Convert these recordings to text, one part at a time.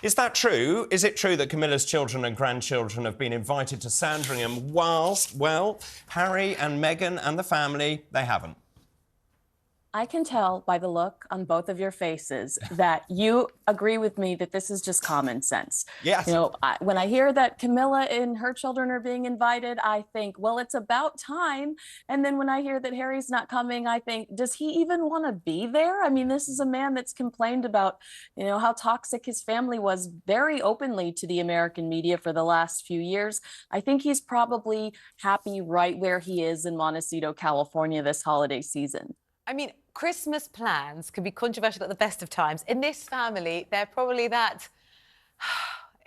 Is that true? Is it true that Camilla's children and grandchildren have been invited to Sandringham whilst, well, Harry and Meghan and the family, they haven't? I can tell by the look on both of your faces that you agree with me that this is just common sense. Yes. You know, when I hear that Camilla and her children are being invited, I think, well, it's about time. And then when I hear that Harry's not coming, I think, does he even want to be there? I mean, this is a man that's complained about, you know, how toxic his family was very openly to the American media for the last few years. I think he's probably happy right where he is in Montecito, California this holiday season. I mean, Christmas plans can be controversial at the best of times. In this family, they're probably that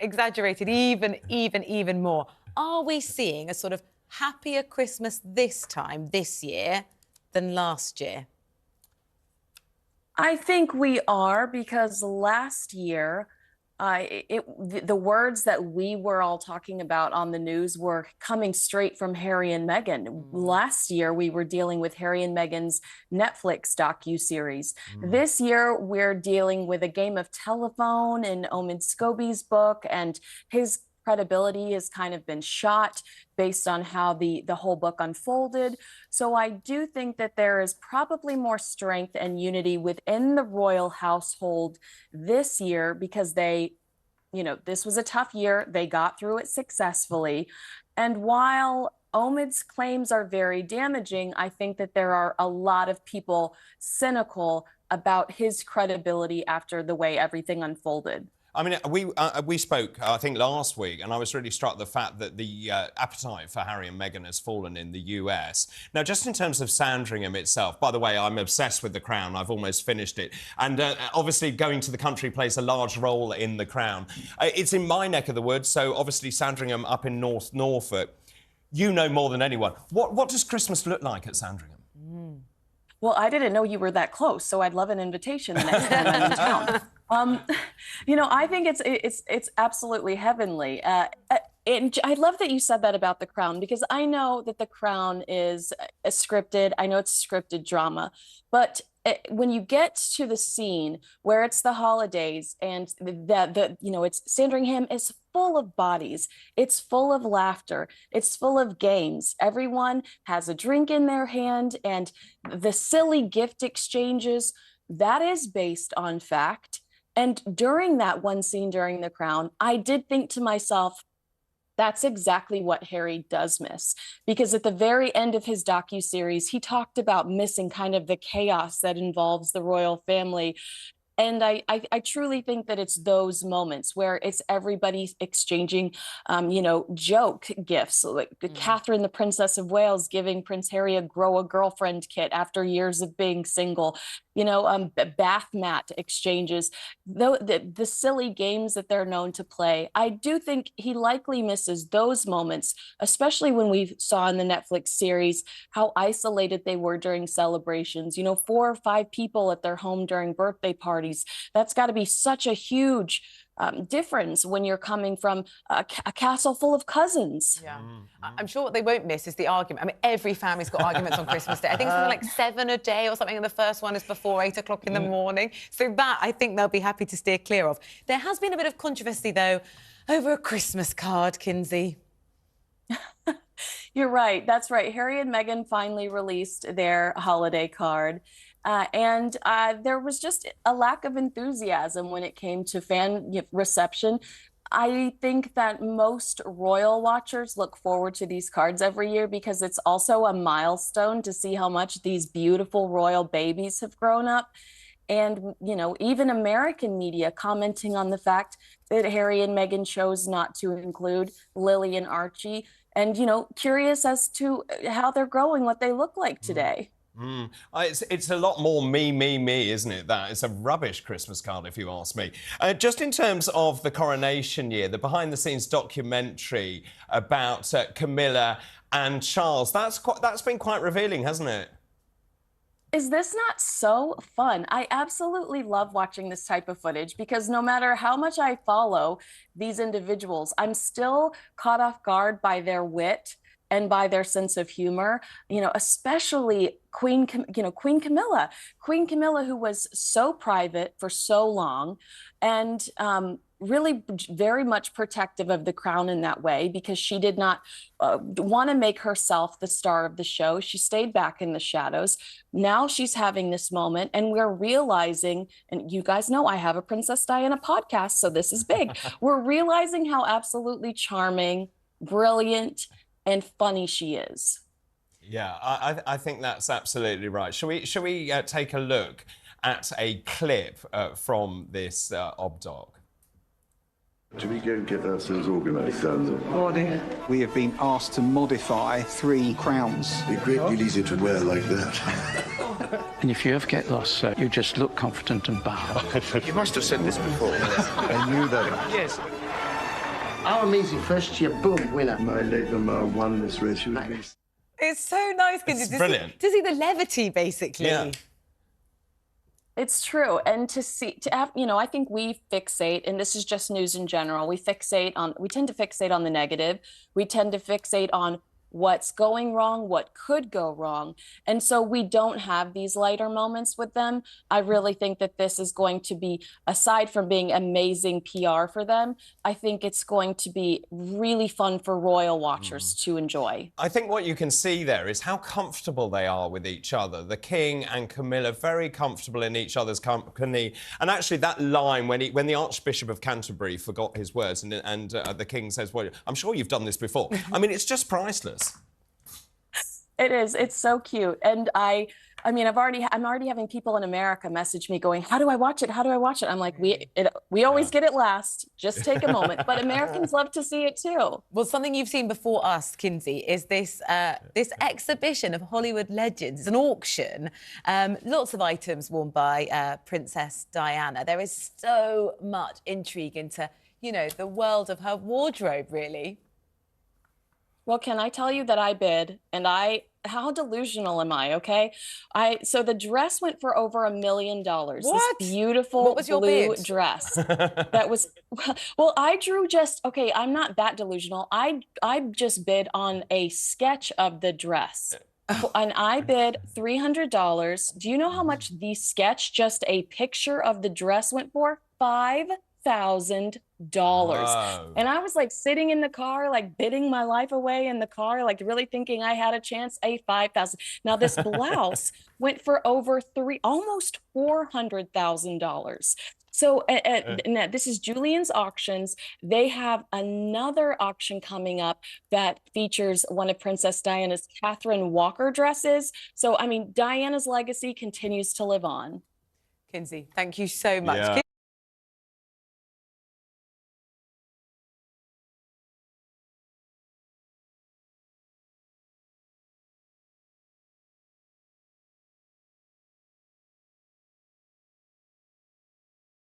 exaggerated even more. Are we seeing a sort of happier Christmas this time, this year, than last year? I think we are, because last year, the words that we were all talking about on the news were coming straight from Harry and Meghan. Last year, we were dealing with Harry and Meghan's Netflix docuseries. This year, we're dealing with a game of telephone in Omid Scobie's book, and his credibility has kind of been shot based on how the whole book unfolded. So I do think that there is probably more strength and unity within the royal household this year, because they, you know, this was a tough year. They got through it successfully. And while Omid's claims are very damaging, I think that there are a lot of people cynical about his credibility after the way everything unfolded. I mean, we spoke, I think, last week, and I was really struck the fact that the appetite for Harry and Meghan has fallen in the US. Now, just in terms of Sandringham itself, by the way, I'm obsessed with The Crown. I've almost finished it. And obviously, going to the country plays a large role in The Crown. It's in my neck of the woods, so obviously Sandringham up in North Norfolk. You know more than anyone. What does Christmas look like at Sandringham? Well, I didn't know you were that close, so I'd love an invitation the next time I'm in town. You know, I think it's absolutely heavenly. And I love that you said that about The Crown, because I know that The Crown is a scripted. I know it's scripted drama, but when you get to the scene where it's the holidays and you know, it's Sandringham is full of bodies, it's full of laughter, it's full of games. Everyone has a drink in their hand, and the silly gift exchanges, that is based on fact. And during that one scene during The Crown, I did think to myself, that's exactly what Harry does miss, because at the very end of his docuseries, he talked about missing kind of the chaos that involves the royal family. And I truly think that it's those moments where it's everybody exchanging, you know, joke gifts, like Catherine, the Princess of Wales, giving Prince Harry a grow a girlfriend kit after years of being single, you know, bath mat exchanges, the silly games that they're known to play. I do think he likely misses those moments, especially when we saw in the Netflix series how isolated they were during celebrations. You know, 4 or 5 people at their home during birthday parties. That's got to be such a huge difference when you're coming from a castle full of cousins. Yeah. I'm sure what they won't miss is the argument. I mean, every family's got arguments on Christmas Day. I think something like 7 a day or something, and the first one is before 8 o'clock in the morning. So that, I think they'll be happy to steer clear of. There has been a bit of controversy, though, over a Christmas card, Kinsey. You're right. That's right. Harry and Meghan finally released their holiday card. And there was just a lack of enthusiasm when it came to fan reception. I think that most royal watchers look forward to these cards every year because it's also a milestone to see how much these beautiful royal babies have grown up. And, you know, even American media commenting on the fact that Harry and Meghan chose not to include Lily and Archie, and, you know, curious as to how they're growing, what they look like today. It's a lot more me, isn't it? That it's a rubbish Christmas card, if you ask me. Just in terms of the coronation year, the behind-the-scenes documentary about Camilla and Charles, that's been quite revealing, hasn't it? Is this not so fun? I absolutely love watching this type of footage because no matter how much I follow these individuals, I'm still caught off guard by their wit and by their sense of humor, you know, especially Queen Camilla, who was so private for so long. And really very much protective of the crown in that way, because she did not want to make herself the star of the show. She stayed back in the shadows. Now she's having this moment, and we're realizing, and you guys know I have a Princess Diana podcast, so this is big. We're realizing how absolutely charming, brilliant, and funny she is. Yeah, I think that's absolutely right. Shall we take a look at a clip from this obdog? Should we go and get ourselves organised, Sandra? Morning. We have been asked to modify 3 crowns. It'd be great deal easier to wear like that. And if you ever get lost, sir, you just look confident and bow. You must have said this before. I knew that. Yes. Our amazing first-year boom winner. My late Mama won this race. She would be... It's so nice, It's brilliant. To see the levity, basically. Yeah. It's true. And to have, I think we fixate, and this is just news in general, we tend to fixate on the negative. We tend to fixate on what's going wrong, what could go wrong. And so we don't have these lighter moments with them. I really think that this is going to be, aside from being amazing PR for them, I think it's going to be really fun for royal watchers to enjoy. I think what you can see there is how comfortable they are with each other. The King and Camilla, very comfortable in each other's company. And actually that line, when the Archbishop of Canterbury forgot his words and the King says, well, I'm sure you've done this before. I mean, it's just priceless. It is. It's so cute. And I mean, I'm already having people in America message me going, how do I watch it? How do I watch it? I'm like, we always get it last. Just take a moment. But Americans love to see it too. Well, something you've seen before us, Kinsey, is this exhibition of Hollywood legends. It's an auction. Lots of items worn by Princess Diana. There is so much intrigue into, the world of her wardrobe, really. Well, can I tell you that I bid, and how delusional am I, okay? So the dress went for over $1 million. What? This beautiful What was your blue bid? dress. That was, well, I drew okay, I'm not that delusional. I just bid on a sketch of the dress. And I bid $300. Do you know how much the sketch, just a picture of the dress, went for? $5,000. Wow. And I was like sitting in the car, like bidding my life away in the car, like really thinking I had a chance. $5,000. Now this blouse went for over almost $400,000. So this is Julian's Auctions. They have another auction coming up that features one of Princess Diana's Catherine Walker dresses. So, I mean, Diana's legacy continues to live on. Kinsey, thank you so much. Yeah.